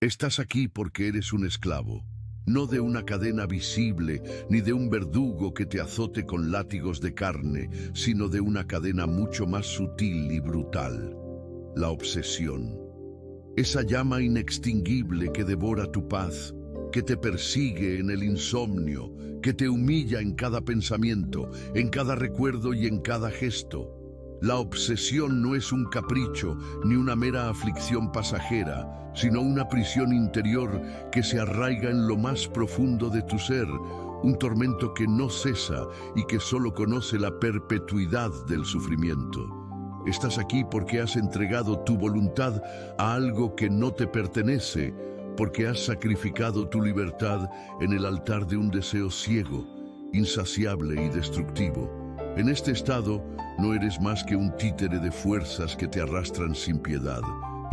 Estás aquí porque eres un esclavo, no de una cadena visible, ni de un verdugo que te azote con látigos de carne, sino de una cadena mucho más sutil y brutal: la obsesión. Esa llama inextinguible que devora tu paz, que te persigue en el insomnio, que te humilla en cada pensamiento, en cada recuerdo y en cada gesto. La obsesión no es un capricho ni una mera aflicción pasajera, sino una prisión interior que se arraiga en lo más profundo de tu ser, un tormento que no cesa y que solo conoce la perpetuidad del sufrimiento. Estás aquí porque has entregado tu voluntad a algo que no te pertenece, porque has sacrificado tu libertad en el altar de un deseo ciego, insaciable y destructivo. En este estado, no eres más que un títere de fuerzas que te arrastran sin piedad,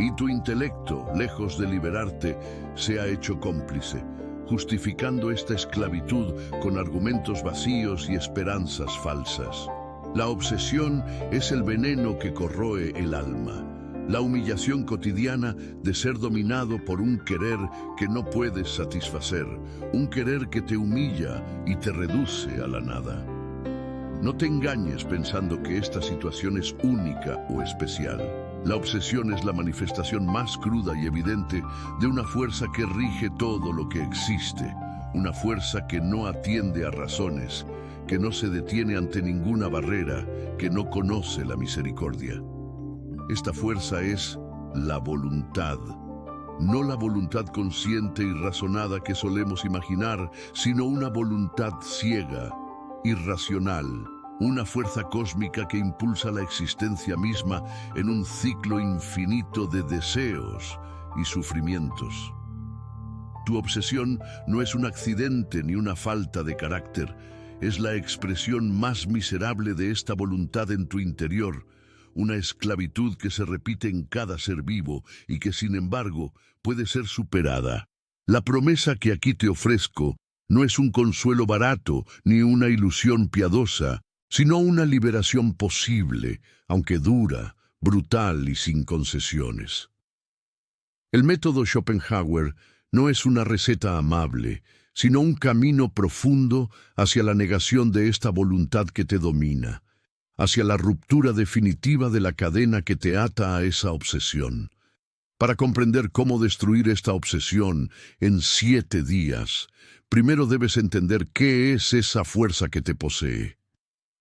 y tu intelecto, lejos de liberarte, se ha hecho cómplice, justificando esta esclavitud con argumentos vacíos y esperanzas falsas. La obsesión es el veneno que corroe el alma, la humillación cotidiana de ser dominado por un querer que no puedes satisfacer, un querer que te humilla y te reduce a la nada. No te engañes pensando que esta situación es única o especial. La obsesión es la manifestación más cruda y evidente de una fuerza que rige todo lo que existe, una fuerza que no atiende a razones, que no se detiene ante ninguna barrera, que no conoce la misericordia. Esta fuerza es la voluntad. No la voluntad consciente y razonada que solemos imaginar, sino una voluntad ciega, irracional, una fuerza cósmica que impulsa la existencia misma en un ciclo infinito de deseos y sufrimientos. Tu obsesión no es un accidente ni una falta de carácter, es la expresión más miserable de esta voluntad en tu interior, una esclavitud que se repite en cada ser vivo y que, sin embargo, puede ser superada. La promesa que aquí te ofrezco no es un consuelo barato ni una ilusión piadosa, sino una liberación posible, aunque dura, brutal y sin concesiones. El método Schopenhauer no es una receta amable, sino un camino profundo hacia la negación de esta voluntad que te domina, hacia la ruptura definitiva de la cadena que te ata a esa obsesión. Para comprender cómo destruir esta obsesión en 7 días, primero debes entender qué es esa fuerza que te posee.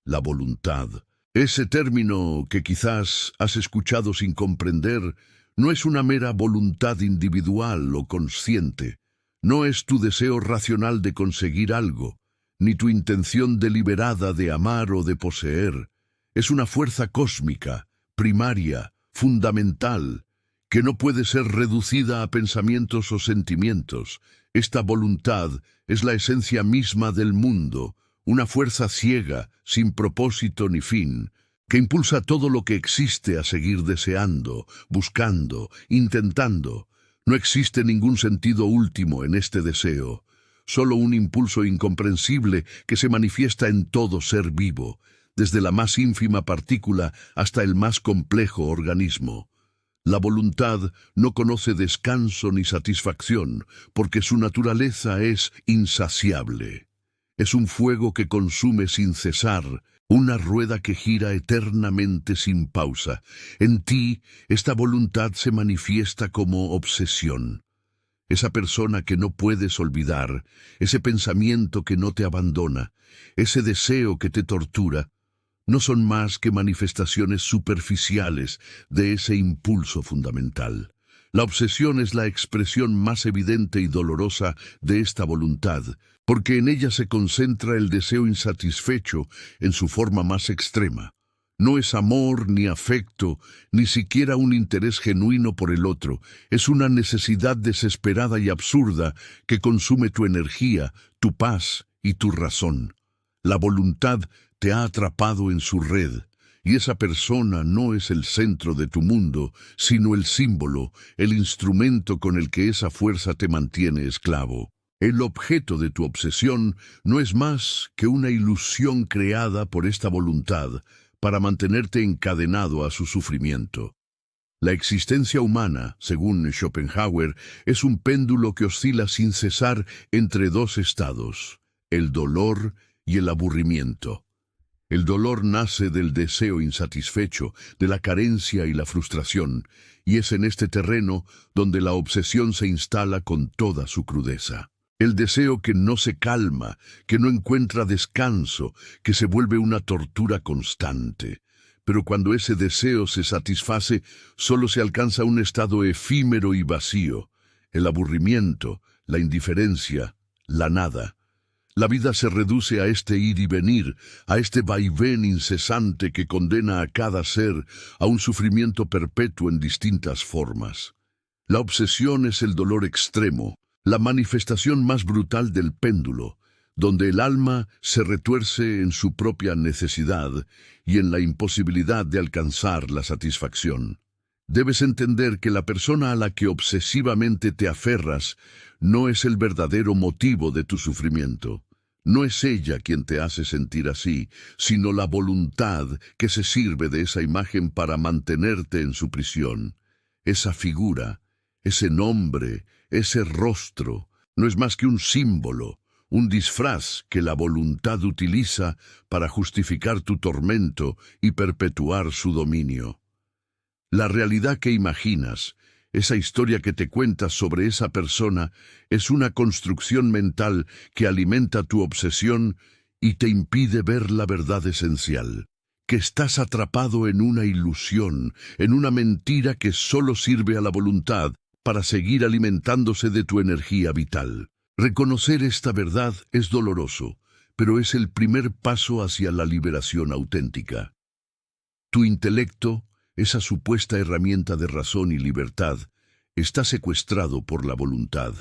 La voluntad. Ese término que quizás has escuchado sin comprender, no es una mera voluntad individual o consciente. No es tu deseo racional de conseguir algo, ni tu intención deliberada de amar o de poseer. Es una fuerza cósmica, primaria, fundamental, que no puede ser reducida a pensamientos o sentimientos. Esta voluntad es la esencia misma del mundo, una fuerza ciega, sin propósito ni fin, que impulsa todo lo que existe a seguir deseando, buscando, intentando. No existe ningún sentido último en este deseo, solo un impulso incomprensible que se manifiesta en todo ser vivo, desde la más ínfima partícula hasta el más complejo organismo. La voluntad no conoce descanso ni satisfacción, porque su naturaleza es insaciable. Es un fuego que consume sin cesar, una rueda que gira eternamente sin pausa. En ti, esta voluntad se manifiesta como obsesión. Esa persona que no puedes olvidar, ese pensamiento que no te abandona, ese deseo que te tortura, no son más que manifestaciones superficiales de ese impulso fundamental. La obsesión es la expresión más evidente y dolorosa de esta voluntad, porque en ella se concentra el deseo insatisfecho en su forma más extrema. No es amor ni afecto, ni siquiera un interés genuino por el otro. Es una necesidad desesperada y absurda que consume tu energía, tu paz y tu razón. La voluntad te ha atrapado en su red, y esa persona no es el centro de tu mundo, sino el símbolo, el instrumento con el que esa fuerza te mantiene esclavo. El objeto de tu obsesión no es más que una ilusión creada por esta voluntad para mantenerte encadenado a su sufrimiento. La existencia humana, según Schopenhauer, es un péndulo que oscila sin cesar entre dos estados, el dolor y el aburrimiento. El dolor nace del deseo insatisfecho, de la carencia y la frustración, y es en este terreno donde la obsesión se instala con toda su crudeza. El deseo que no se calma, que no encuentra descanso, que se vuelve una tortura constante. Pero cuando ese deseo se satisface, solo se alcanza un estado efímero y vacío, el aburrimiento, la indiferencia, la nada. La vida se reduce a este ir y venir, a este vaivén incesante que condena a cada ser a un sufrimiento perpetuo en distintas formas. La obsesión es el dolor extremo, la manifestación más brutal del péndulo, donde el alma se retuerce en su propia necesidad y en la imposibilidad de alcanzar la satisfacción. Debes entender que la persona a la que obsesivamente te aferras no es el verdadero motivo de tu sufrimiento. No es ella quien te hace sentir así, sino la voluntad que se sirve de esa imagen para mantenerte en su prisión. Esa figura, ese nombre, ese rostro, no es más que un símbolo, un disfraz que la voluntad utiliza para justificar tu tormento y perpetuar su dominio. La realidad que imaginas, esa historia que te cuentas sobre esa persona, es una construcción mental que alimenta tu obsesión y te impide ver la verdad esencial, que estás atrapado en una ilusión, en una mentira que solo sirve a la voluntad para seguir alimentándose de tu energía vital. Reconocer esta verdad es doloroso, pero es el primer paso hacia la liberación auténtica. Tu intelecto, esa supuesta herramienta de razón y libertad, está secuestrado por la voluntad.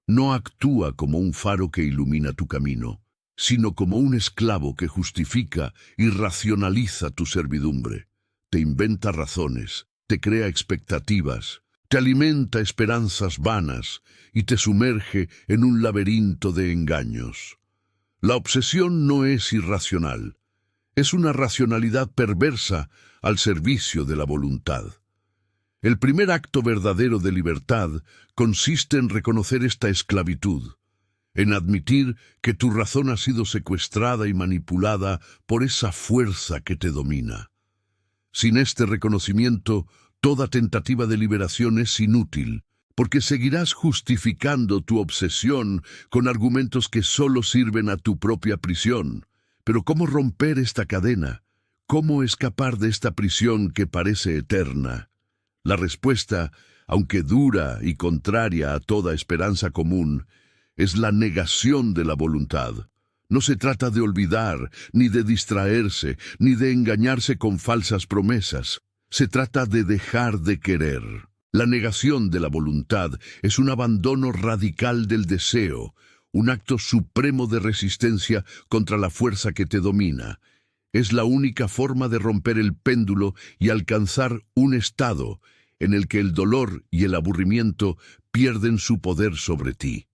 No actúa como un faro que ilumina tu camino, sino como un esclavo que justifica y racionaliza tu servidumbre. Te inventa razones, te crea expectativas, te alimenta esperanzas vanas y te sumerge en un laberinto de engaños. La obsesión no es irracional, es una racionalidad perversa al servicio de la voluntad. El primer acto verdadero de libertad consiste en reconocer esta esclavitud, en admitir que tu razón ha sido secuestrada y manipulada por esa fuerza que te domina. Sin este reconocimiento, toda tentativa de liberación es inútil, porque seguirás justificando tu obsesión con argumentos que solo sirven a tu propia prisión. Pero ¿cómo romper esta cadena? ¿Cómo escapar de esta prisión que parece eterna? La respuesta, aunque dura y contraria a toda esperanza común, es la negación de la voluntad. No se trata de olvidar, ni de distraerse, ni de engañarse con falsas promesas. Se trata de dejar de querer. La negación de la voluntad es un abandono radical del deseo, un acto supremo de resistencia contra la fuerza que te domina. Es la única forma de romper el péndulo y alcanzar un estado en el que el dolor y el aburrimiento pierden su poder sobre ti.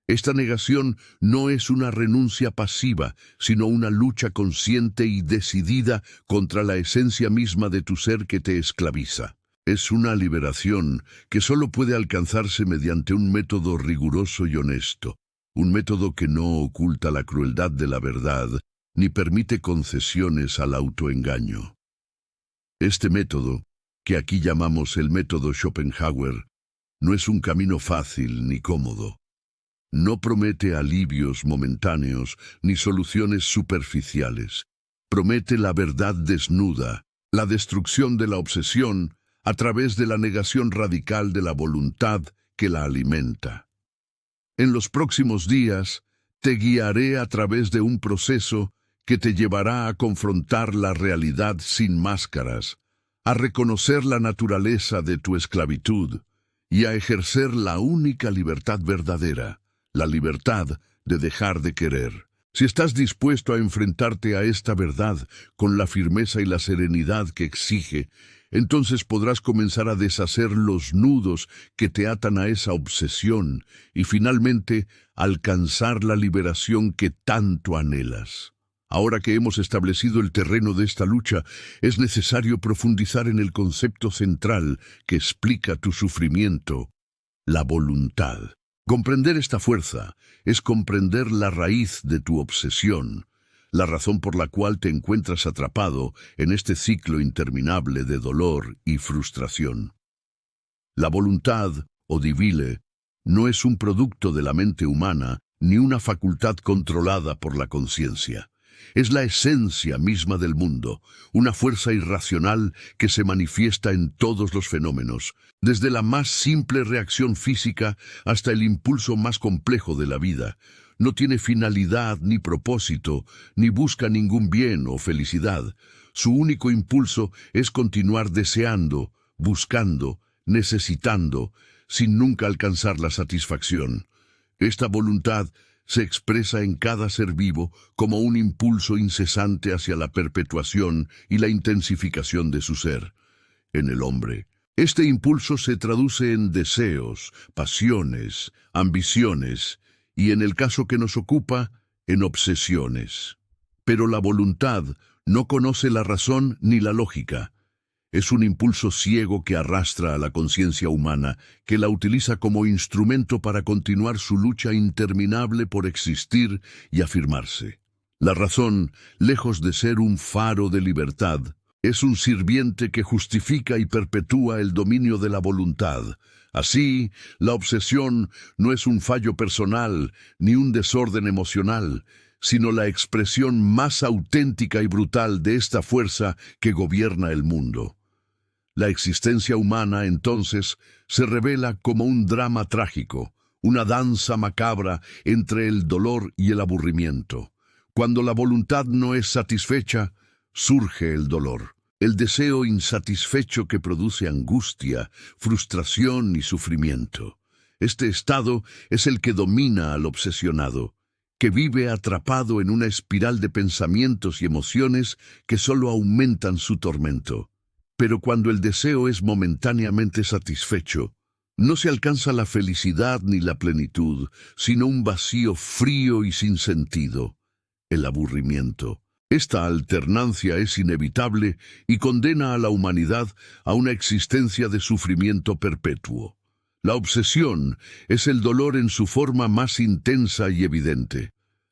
Esta negación no es una renuncia pasiva, sino una lucha consciente y decidida contra la esencia misma de tu ser que te esclaviza. Es una liberación que solo puede alcanzarse mediante un método riguroso y honesto, un método que no oculta la crueldad de la verdad, ni permite concesiones al autoengaño. Este método, que aquí llamamos el método Schopenhauer, no es un camino fácil ni cómodo. No promete alivios momentáneos ni soluciones superficiales. Promete la verdad desnuda, la destrucción de la obsesión a través de la negación radical de la voluntad que la alimenta. En los próximos días, te guiaré a través de un proceso que te llevará a confrontar la realidad sin máscaras, a reconocer la naturaleza de tu esclavitud y a ejercer la única libertad verdadera, la libertad de dejar de querer. Si estás dispuesto a enfrentarte a esta verdad con la firmeza y la serenidad que exige, entonces podrás comenzar a deshacer los nudos que te atan a esa obsesión y finalmente alcanzar la liberación que tanto anhelas. Ahora que hemos establecido el terreno de esta lucha, es necesario profundizar en el concepto central que explica tu sufrimiento, la voluntad. Comprender esta fuerza es comprender la raíz de tu obsesión, la razón por la cual te encuentras atrapado en este ciclo interminable de dolor y frustración. La voluntad, o divile, no es un producto de la mente humana ni una facultad controlada por la conciencia. Es la esencia misma del mundo, una fuerza irracional que se manifiesta en todos los fenómenos, desde la más simple reacción física hasta el impulso más complejo de la vida. No tiene finalidad ni propósito, ni busca ningún bien o felicidad. Su único impulso es continuar deseando, buscando, necesitando, sin nunca alcanzar la satisfacción. Esta voluntad se expresa en cada ser vivo como un impulso incesante hacia la perpetuación y la intensificación de su ser. En el hombre, este impulso se traduce en deseos, pasiones, ambiciones y, en el caso que nos ocupa, en obsesiones. Pero la voluntad no conoce la razón ni la lógica. Es un impulso ciego que arrastra a la conciencia humana, que la utiliza como instrumento para continuar su lucha interminable por existir y afirmarse. La razón, lejos de ser un faro de libertad, es un sirviente que justifica y perpetúa el dominio de la voluntad. Así, la obsesión no es un fallo personal ni un desorden emocional, sino la expresión más auténtica y brutal de esta fuerza que gobierna el mundo. La existencia humana, entonces, se revela como un drama trágico, una danza macabra entre el dolor y el aburrimiento. Cuando la voluntad no es satisfecha, surge el dolor, el deseo insatisfecho que produce angustia, frustración y sufrimiento. Este estado es el que domina al obsesionado, que vive atrapado en una espiral de pensamientos y emociones que solo aumentan su tormento. Pero cuando el deseo es momentáneamente satisfecho, no se alcanza la felicidad ni la plenitud, sino un vacío frío y sin sentido, el aburrimiento. Esta alternancia es inevitable y condena a la humanidad a una existencia de sufrimiento perpetuo. La obsesión es el dolor en su forma más intensa y evidente,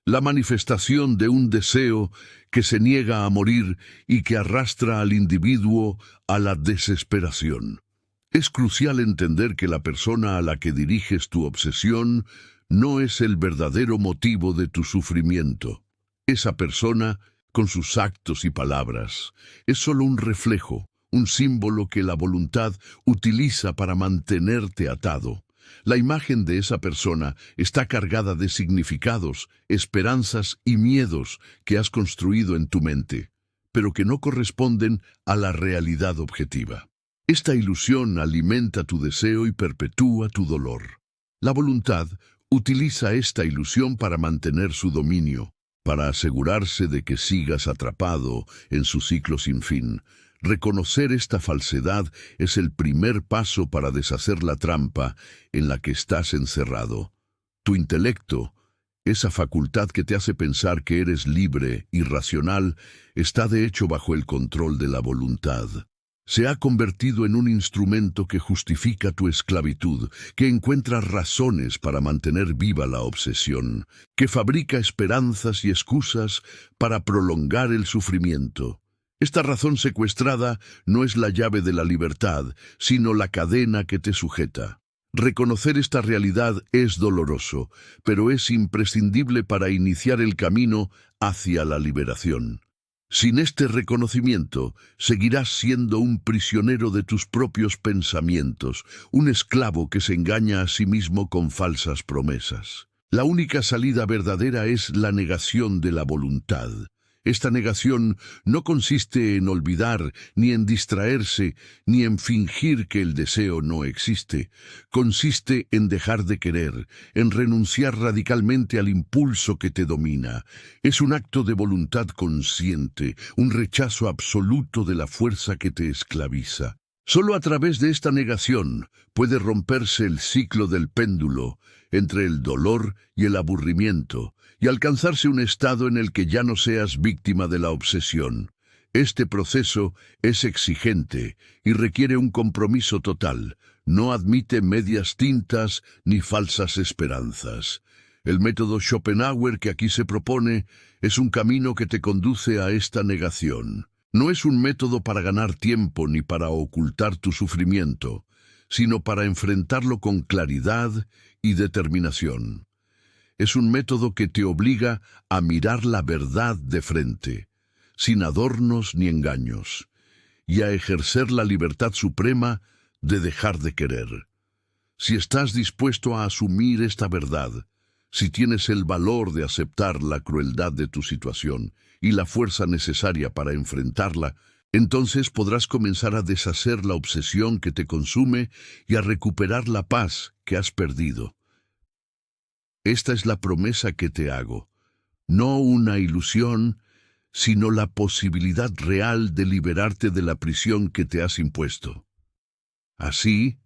la manifestación de un deseo que se niega a morir y que arrastra al individuo a la desesperación. Es crucial entender que la persona a la que diriges tu obsesión no es el verdadero motivo de tu sufrimiento. Esa persona, con sus actos y palabras, es solo un reflejo, un símbolo que la voluntad utiliza para mantenerte atado. La imagen de esa persona está cargada de significados, esperanzas y miedos que has construido en tu mente, pero que no corresponden a la realidad objetiva. Esta ilusión alimenta tu deseo y perpetúa tu dolor. La voluntad utiliza esta ilusión para mantener su dominio, para asegurarse de que sigas atrapado en su ciclo sin fin. Reconocer esta falsedad es el primer paso para deshacer la trampa en la que estás encerrado. Tu intelecto, esa facultad que te hace pensar que eres libre y racional, está de hecho bajo el control de la voluntad. Se ha convertido en un instrumento que justifica tu esclavitud, que encuentra razones para mantener viva la obsesión, que fabrica esperanzas y excusas para prolongar el sufrimiento. Esta razón secuestrada no es la llave de la libertad, sino la cadena que te sujeta. Reconocer esta realidad es doloroso, pero es imprescindible para iniciar el camino hacia la liberación. Sin este reconocimiento, seguirás siendo un prisionero de tus propios pensamientos, un esclavo que se engaña a sí mismo con falsas promesas. La única salida verdadera es la negación de la voluntad. Esta negación no consiste en olvidar, ni en distraerse, ni en fingir que el deseo no existe. Consiste en dejar de querer, en renunciar radicalmente al impulso que te domina. Es un acto de voluntad consciente, un rechazo absoluto de la fuerza que te esclaviza. Solo a través de esta negación puede romperse el ciclo del péndulo entre el dolor y el aburrimiento y alcanzarse un estado en el que ya no seas víctima de la obsesión. Este proceso es exigente y requiere un compromiso total. No admite medias tintas ni falsas esperanzas. El método Schopenhauer que aquí se propone es un camino que te conduce a esta negación. No es un método para ganar tiempo ni para ocultar tu sufrimiento, sino para enfrentarlo con claridad y determinación. Es un método que te obliga a mirar la verdad de frente, sin adornos ni engaños, y a ejercer la libertad suprema de dejar de querer. Si estás dispuesto a asumir esta verdad, si tienes el valor de aceptar la crueldad de tu situación y la fuerza necesaria para enfrentarla, entonces podrás comenzar a deshacer la obsesión que te consume y a recuperar la paz que has perdido. Esta es la promesa que te hago, no una ilusión, sino la posibilidad real de liberarte de la prisión que te has impuesto. Así,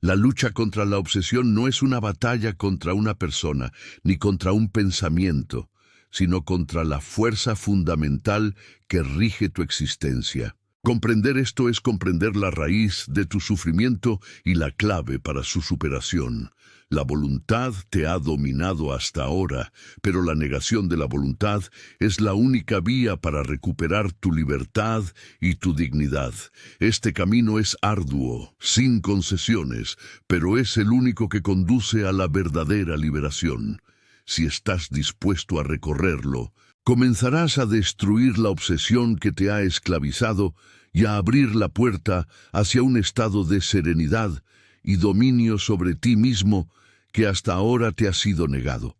la lucha contra la obsesión no es una batalla contra una persona, ni contra un pensamiento, sino contra la fuerza fundamental que rige tu existencia. Comprender esto es comprender la raíz de tu sufrimiento y la clave para su superación. La voluntad te ha dominado hasta ahora, pero la negación de la voluntad es la única vía para recuperar tu libertad y tu dignidad. Este camino es arduo, sin concesiones, pero es el único que conduce a la verdadera liberación. Si estás dispuesto a recorrerlo, comenzarás a destruir la obsesión que te ha esclavizado y a abrir la puerta hacia un estado de serenidad y dominio sobre ti mismo que hasta ahora te ha sido negado.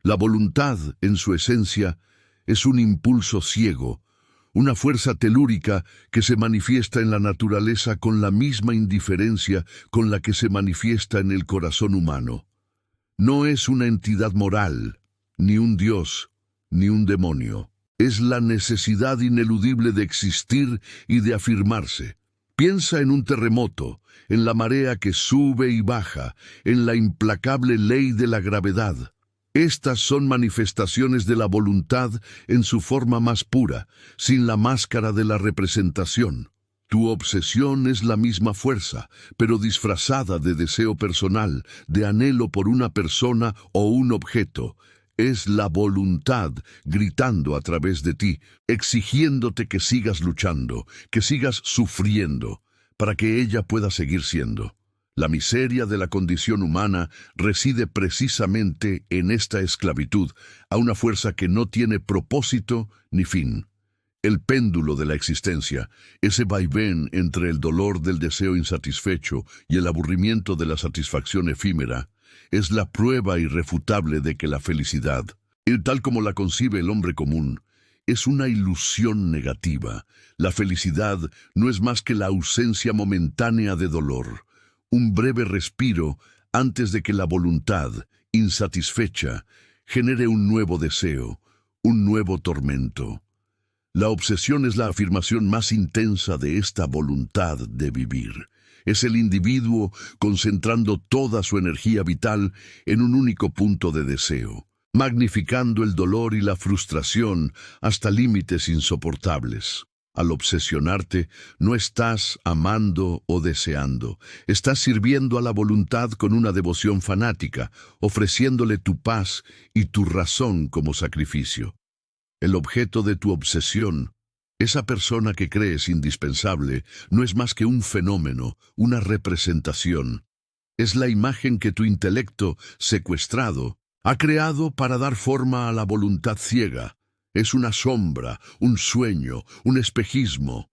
La voluntad, en su esencia, es un impulso ciego, una fuerza telúrica que se manifiesta en la naturaleza con la misma indiferencia con la que se manifiesta en el corazón humano. No es una entidad moral, ni un dios, ni un demonio. Es la necesidad ineludible de existir y de afirmarse. Piensa en un terremoto, en la marea que sube y baja, en la implacable ley de la gravedad. Estas son manifestaciones de la voluntad en su forma más pura, sin la máscara de la representación. Tu obsesión es la misma fuerza, pero disfrazada de deseo personal, de anhelo por una persona o un objeto. Es la voluntad gritando a través de ti, exigiéndote que sigas luchando, que sigas sufriendo, para que ella pueda seguir siendo. La miseria de la condición humana reside precisamente en esta esclavitud, a una fuerza que no tiene propósito ni fin. El péndulo de la existencia, ese vaivén entre el dolor del deseo insatisfecho y el aburrimiento de la satisfacción efímera, es la prueba irrefutable de que la felicidad, tal como la concibe el hombre común, es una ilusión negativa. La felicidad no es más que la ausencia momentánea de dolor, un breve respiro antes de que la voluntad, insatisfecha, genere un nuevo deseo, un nuevo tormento. La obsesión es la afirmación más intensa de esta voluntad de vivir. Es el individuo concentrando toda su energía vital en un único punto de deseo, magnificando el dolor y la frustración hasta límites insoportables. Al obsesionarte, no estás amando o deseando, estás sirviendo a la voluntad con una devoción fanática, ofreciéndole tu paz y tu razón como sacrificio. El objeto de tu obsesión, esa persona que crees indispensable, no es más que un fenómeno, una representación. Es la imagen que tu intelecto, secuestrado, ha creado para dar forma a la voluntad ciega. Es una sombra, un sueño, un espejismo.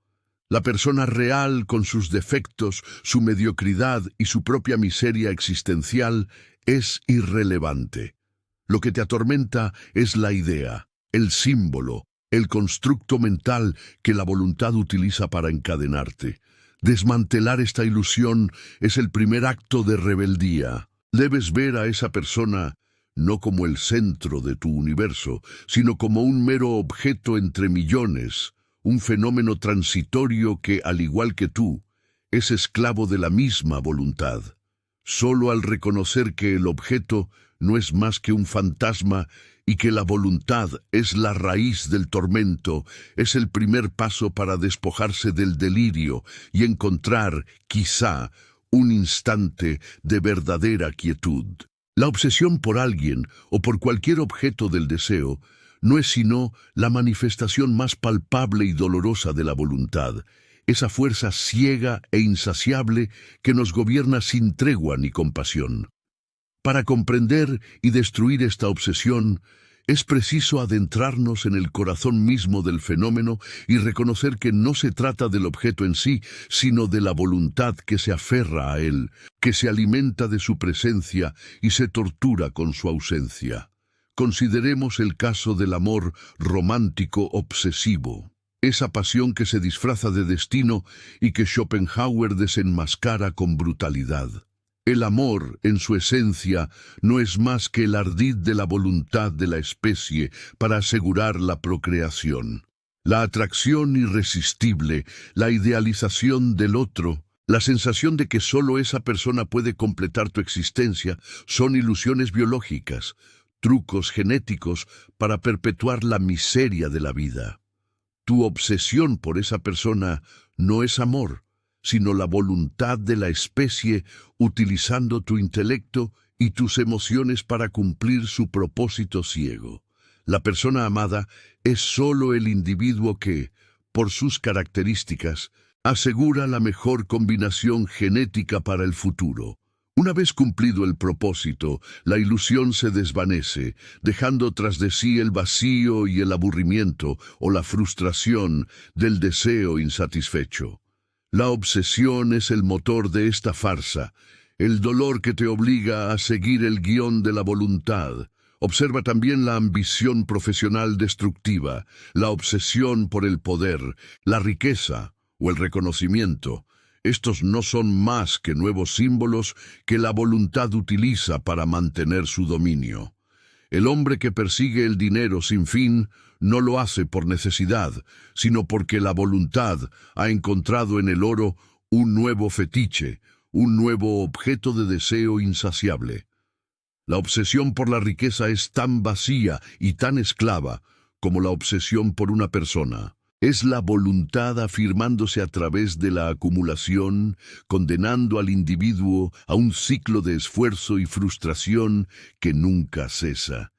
La persona real, con sus defectos, su mediocridad y su propia miseria existencial, es irrelevante. Lo que te atormenta es la idea, el símbolo, el constructo mental que la voluntad utiliza para encadenarte. Desmantelar esta ilusión es el primer acto de rebeldía. Debes ver a esa persona no como el centro de tu universo, sino como un mero objeto entre millones, un fenómeno transitorio que, al igual que tú, es esclavo de la misma voluntad. Solo al reconocer que el objeto no es más que un fantasma y que la voluntad es la raíz del tormento, es el primer paso para despojarse del delirio y encontrar, quizá, un instante de verdadera quietud. La obsesión por alguien o por cualquier objeto del deseo no es sino la manifestación más palpable y dolorosa de la voluntad, esa fuerza ciega e insaciable que nos gobierna sin tregua ni compasión. Para comprender y destruir esta obsesión, es preciso adentrarnos en el corazón mismo del fenómeno y reconocer que no se trata del objeto en sí, sino de la voluntad que se aferra a él, que se alimenta de su presencia y se tortura con su ausencia. Consideremos el caso del amor romántico obsesivo, esa pasión que se disfraza de destino y que Schopenhauer desenmascara con brutalidad. El amor, en su esencia, no es más que el ardid de la voluntad de la especie para asegurar la procreación. La atracción irresistible, la idealización del otro, la sensación de que solo esa persona puede completar tu existencia, son ilusiones biológicas, trucos genéticos para perpetuar la miseria de la vida. Tu obsesión por esa persona no es amor, sino la voluntad de la especie utilizando tu intelecto y tus emociones para cumplir su propósito ciego. La persona amada es solo el individuo que, por sus características, asegura la mejor combinación genética para el futuro. Una vez cumplido el propósito, la ilusión se desvanece, dejando tras de sí el vacío y el aburrimiento o la frustración del deseo insatisfecho. La obsesión es el motor de esta farsa, el dolor que te obliga a seguir el guión de la voluntad. Observa también la ambición profesional destructiva, la obsesión por el poder, la riqueza o el reconocimiento. Estos no son más que nuevos símbolos que la voluntad utiliza para mantener su dominio. El hombre que persigue el dinero sin fin no lo hace por necesidad, sino porque la voluntad ha encontrado en el oro un nuevo fetiche, un nuevo objeto de deseo insaciable. La obsesión por la riqueza es tan vacía y tan esclava como la obsesión por una persona. Es la voluntad afirmándose a través de la acumulación, condenando al individuo a un ciclo de esfuerzo y frustración que nunca cesa.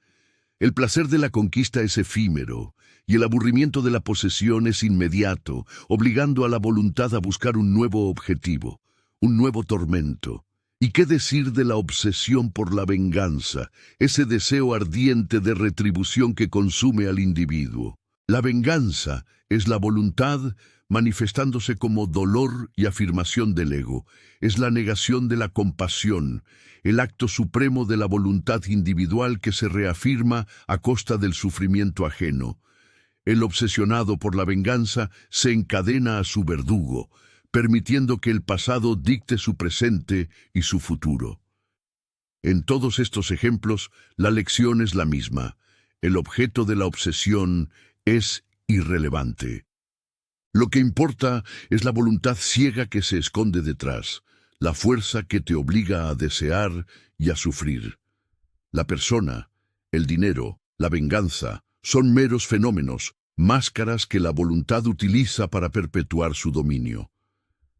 El placer de la conquista es efímero, y el aburrimiento de la posesión es inmediato, obligando a la voluntad a buscar un nuevo objetivo, un nuevo tormento. ¿Y qué decir de la obsesión por la venganza, ese deseo ardiente de retribución que consume al individuo? La venganza es la voluntad manifestándose como dolor y afirmación del ego. Es la negación de la compasión, el acto supremo de la voluntad individual que se reafirma a costa del sufrimiento ajeno. El obsesionado por la venganza se encadena a su verdugo, permitiendo que el pasado dicte su presente y su futuro. En todos estos ejemplos, la lección es la misma. El objeto de la obsesión es irrelevante. Lo que importa es la voluntad ciega que se esconde detrás, la fuerza que te obliga a desear y a sufrir. La persona, el dinero, la venganza, son meros fenómenos, máscaras que la voluntad utiliza para perpetuar su dominio.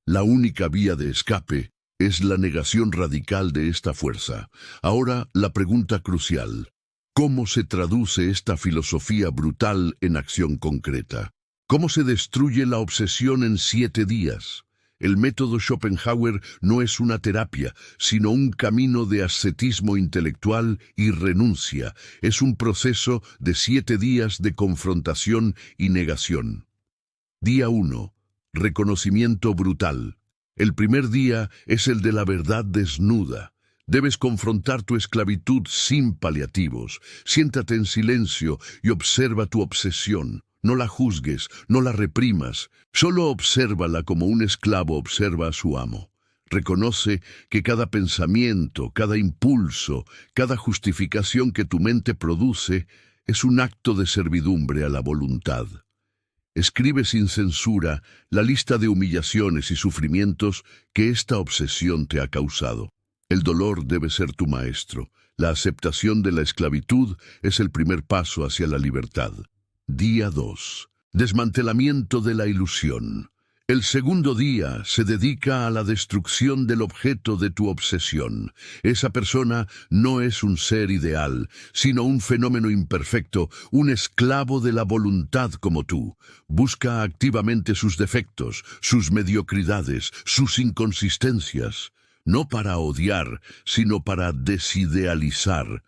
La única vía de escape es la negación radical de esta fuerza. Ahora, la pregunta crucial: ¿cómo se traduce esta filosofía brutal en acción concreta? ¿Cómo se destruye la obsesión en 7 días? El método Schopenhauer no es una terapia, sino un camino de ascetismo intelectual y renuncia. Es un proceso de 7 días de confrontación y negación. Día 1. Reconocimiento brutal. El primer día es el de la verdad desnuda. Debes confrontar tu esclavitud sin paliativos. Siéntate en silencio y observa tu obsesión. No la juzgues, no la reprimas. Solo obsérvala como un esclavo observa a su amo. Reconoce que cada pensamiento, cada impulso, cada justificación que tu mente produce es un acto de servidumbre a la voluntad. Escribe sin censura la lista de humillaciones y sufrimientos que esta obsesión te ha causado. El dolor debe ser tu maestro. La aceptación de la esclavitud es el primer paso hacia la libertad. Día 2. Desmantelamiento de la ilusión. El segundo día se dedica a la destrucción del objeto de tu obsesión. Esa persona no es un ser ideal, sino un fenómeno imperfecto, un esclavo de la voluntad como tú. Busca activamente sus defectos, sus mediocridades, sus inconsistencias, no para odiar, sino para desidealizar.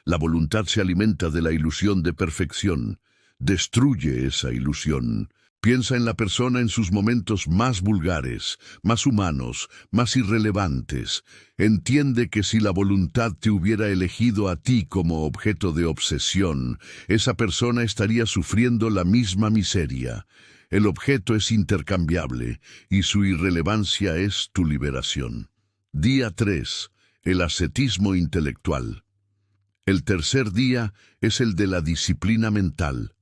La voluntad se alimenta de la ilusión de perfección. Destruye esa ilusión. Piensa en la persona en sus momentos más vulgares, más humanos, más irrelevantes. Entiende que si la voluntad te hubiera elegido a ti como objeto de obsesión, esa persona estaría sufriendo la misma miseria. El objeto es intercambiable y su irrelevancia es tu liberación. Día 3. El ascetismo intelectual. El tercer día es el de la disciplina mental.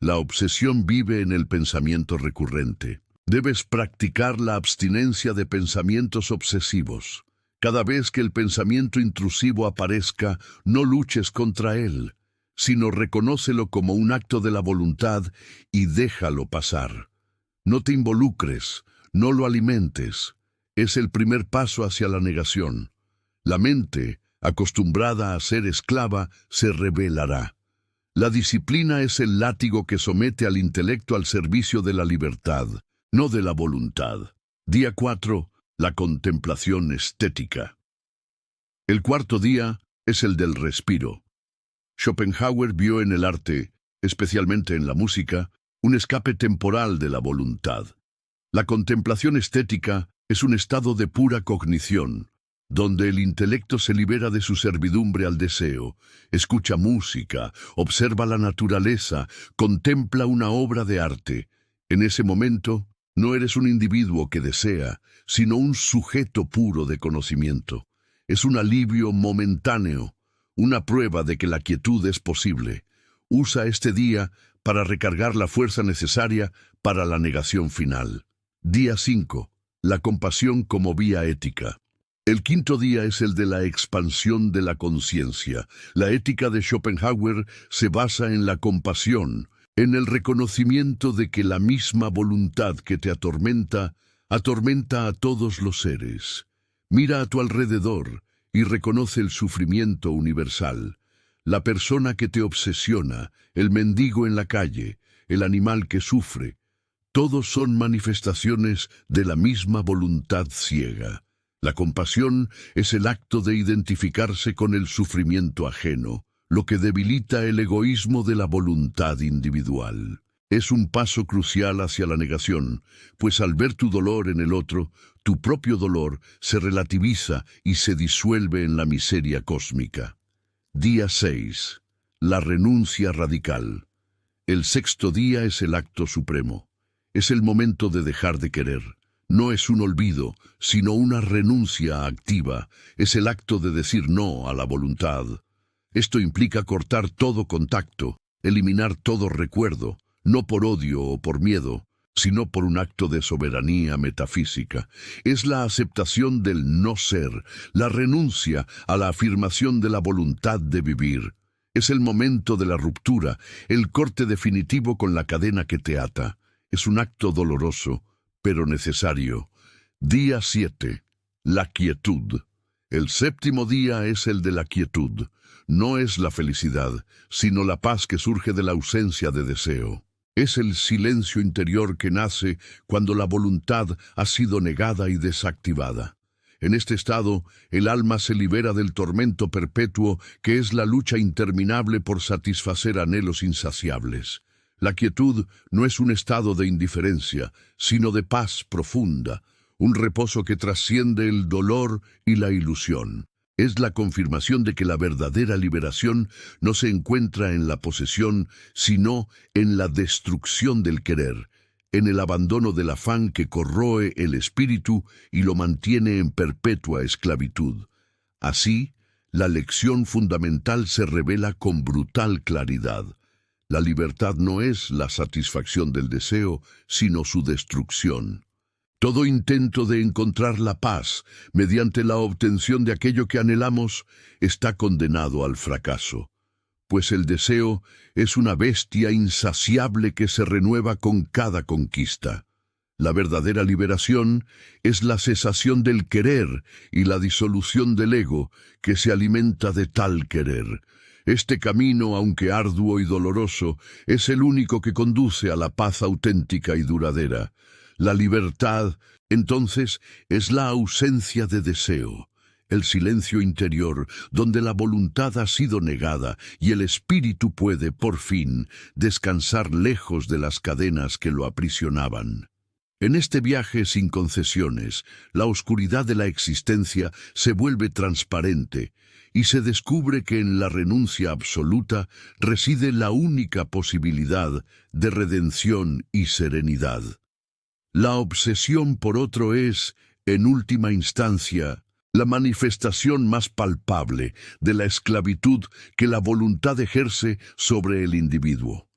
La obsesión vive en el pensamiento recurrente. Debes practicar la abstinencia de pensamientos obsesivos. Cada vez que el pensamiento intrusivo aparezca, no luches contra él, sino reconócelo como un acto de la voluntad y déjalo pasar. No te involucres, no lo alimentes. Es el primer paso hacia la negación. La mente, acostumbrada a ser esclava, se rebelará. La disciplina es el látigo que somete al intelecto al servicio de la libertad, no de la voluntad. Día 4. La contemplación estética. El cuarto día es el del respiro. Schopenhauer vio en el arte, especialmente en la música, un escape temporal de la voluntad. La contemplación estética es un estado de pura cognición, donde el intelecto se libera de su servidumbre al deseo, escucha música, observa la naturaleza, contempla una obra de arte. En ese momento, no eres un individuo que desea, sino un sujeto puro de conocimiento. Es un alivio momentáneo, una prueba de que la quietud es posible. Usa este día para recargar la fuerza necesaria para la negación final. Día 5. La compasión como vía ética. El quinto día es el de la expansión de la conciencia. La ética de Schopenhauer se basa en la compasión, en el reconocimiento de que la misma voluntad que te atormenta a todos los seres. Mira a tu alrededor y reconoce el sufrimiento universal. La persona que te obsesiona, el mendigo en la calle, el animal que sufre, todos son manifestaciones de la misma voluntad ciega. La compasión es el acto de identificarse con el sufrimiento ajeno, lo que debilita el egoísmo de la voluntad individual. Es un paso crucial hacia la negación, pues al ver tu dolor en el otro, tu propio dolor se relativiza y se disuelve en la miseria cósmica. Día 6. La renuncia radical. El sexto día es el acto supremo. Es el momento de dejar de querer. No es un olvido, sino una renuncia activa. Es el acto de decir no a la voluntad. Esto implica cortar todo contacto, eliminar todo recuerdo, no por odio o por miedo, sino por un acto de soberanía metafísica. Es la aceptación del no ser, la renuncia a la afirmación de la voluntad de vivir. Es el momento de la ruptura, el corte definitivo con la cadena que te ata. Es un acto doloroso, pero necesario. Día 7. La quietud. El séptimo día es el de la quietud. No es la felicidad, sino la paz que surge de la ausencia de deseo. Es el silencio interior que nace cuando la voluntad ha sido negada y desactivada. En este estado, el alma se libera del tormento perpetuo que es la lucha interminable por satisfacer anhelos insaciables. La quietud no es un estado de indiferencia, sino de paz profunda, un reposo que trasciende el dolor y la ilusión. Es la confirmación de que la verdadera liberación no se encuentra en la posesión, sino en la destrucción del querer, en el abandono del afán que corroe el espíritu y lo mantiene en perpetua esclavitud. Así, la lección fundamental se revela con brutal claridad. La libertad no es la satisfacción del deseo, sino su destrucción. Todo intento de encontrar la paz mediante la obtención de aquello que anhelamos está condenado al fracaso, pues el deseo es una bestia insaciable que se renueva con cada conquista. La verdadera liberación es la cesación del querer y la disolución del ego que se alimenta de tal querer. Este camino, aunque arduo y doloroso, es el único que conduce a la paz auténtica y duradera. La libertad, entonces, es la ausencia de deseo, el silencio interior donde la voluntad ha sido negada y el espíritu puede, por fin, descansar lejos de las cadenas que lo aprisionaban. En este viaje sin concesiones, la oscuridad de la existencia se vuelve transparente y se descubre que en la renuncia absoluta reside la única posibilidad de redención y serenidad. La obsesión por otro es, en última instancia, la manifestación más palpable de la esclavitud que la voluntad ejerce sobre el individuo.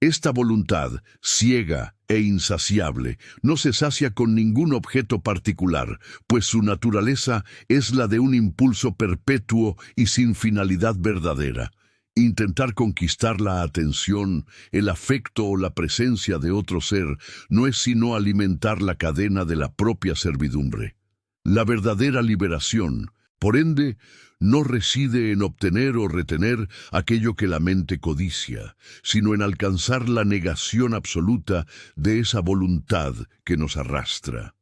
Esta voluntad, ciega e insaciable, no se sacia con ningún objeto particular, pues su naturaleza es la de un impulso perpetuo y sin finalidad verdadera. Intentar conquistar la atención, el afecto o la presencia de otro ser no es sino alimentar la cadena de la propia servidumbre. La verdadera liberación, por ende, no reside en obtener o retener aquello que la mente codicia, sino en alcanzar la negación absoluta de esa voluntad que nos arrastra.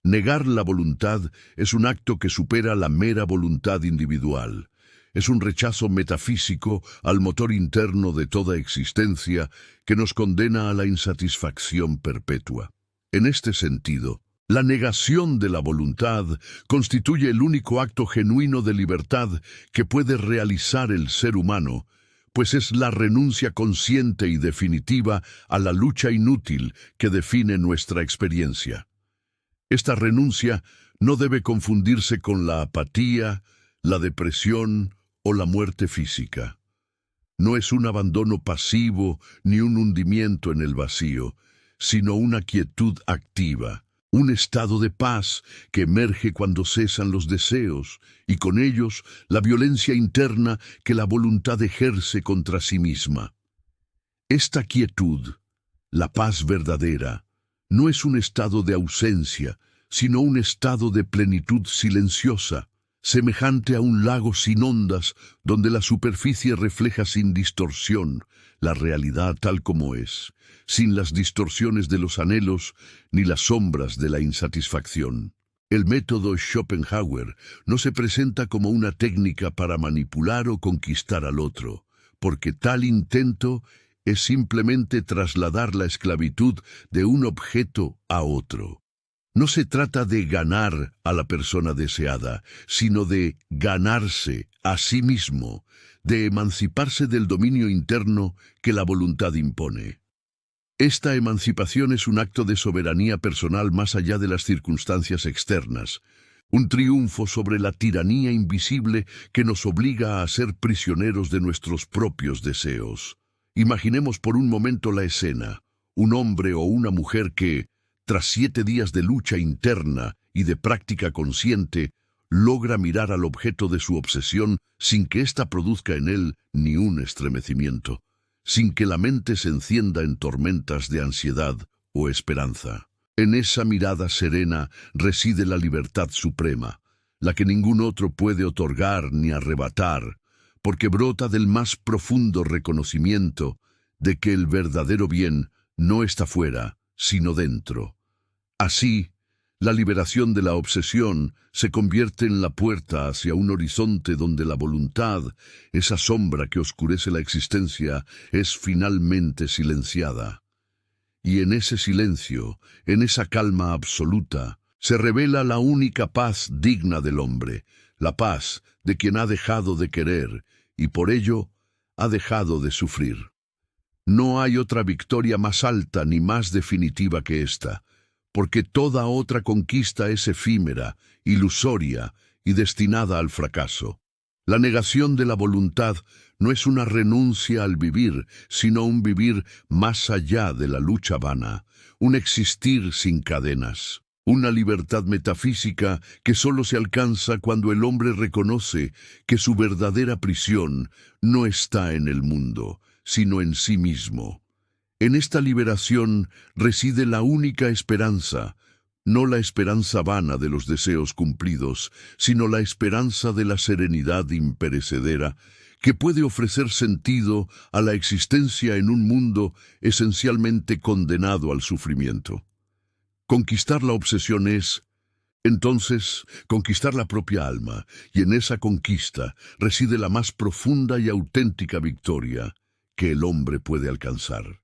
Negar la voluntad es un acto que supera la mera voluntad individual. Es un rechazo metafísico al motor interno de toda existencia que nos condena a la insatisfacción perpetua. En este sentido, la negación de la voluntad constituye el único acto genuino de libertad que puede realizar el ser humano, pues es la renuncia consciente y definitiva a la lucha inútil que define nuestra experiencia. Esta renuncia no debe confundirse con la apatía, la depresión o la muerte física. No es un abandono pasivo ni un hundimiento en el vacío, sino una quietud activa. Un estado de paz que emerge cuando cesan los deseos y con ellos la violencia interna que la voluntad ejerce contra sí misma. Esta quietud, la paz verdadera, no es un estado de ausencia, sino un estado de plenitud silenciosa, semejante a un lago sin ondas donde la superficie refleja sin distorsión la realidad tal como es, sin las distorsiones de los anhelos ni las sombras de la insatisfacción. El método Schopenhauer no se presenta como una técnica para manipular o conquistar al otro, porque tal intento es simplemente trasladar la esclavitud de un objeto a otro. No se trata de ganar a la persona deseada, sino de ganarse a sí mismo, de emanciparse del dominio interno que la voluntad impone. Esta emancipación es un acto de soberanía personal más allá de las circunstancias externas, un triunfo sobre la tiranía invisible que nos obliga a ser prisioneros de nuestros propios deseos. Imaginemos por un momento la escena, un hombre o una mujer que, tras 7 días de lucha interna y de práctica consciente, logra mirar al objeto de su obsesión sin que ésta produzca en él ni un estremecimiento, sin que la mente se encienda en tormentas de ansiedad o esperanza. En esa mirada serena reside la libertad suprema, la que ningún otro puede otorgar ni arrebatar, porque brota del más profundo reconocimiento de que el verdadero bien no está fuera, sino dentro. Así, la liberación de la obsesión se convierte en la puerta hacia un horizonte donde la voluntad, esa sombra que oscurece la existencia, es finalmente silenciada. Y en ese silencio, en esa calma absoluta, se revela la única paz digna del hombre, la paz de quien ha dejado de querer y por ello ha dejado de sufrir. No hay otra victoria más alta ni más definitiva que esta, porque toda otra conquista es efímera, ilusoria y destinada al fracaso. La negación de la voluntad no es una renuncia al vivir, sino un vivir más allá de la lucha vana, un existir sin cadenas. Una libertad metafísica que solo se alcanza cuando el hombre reconoce que su verdadera prisión no está en el mundo, sino en sí mismo. En esta liberación reside la única esperanza, no la esperanza vana de los deseos cumplidos, sino la esperanza de la serenidad imperecedera, que puede ofrecer sentido a la existencia en un mundo esencialmente condenado al sufrimiento. Conquistar la obsesión es, entonces, conquistar la propia alma, y en esa conquista reside la más profunda y auténtica victoria que el hombre puede alcanzar.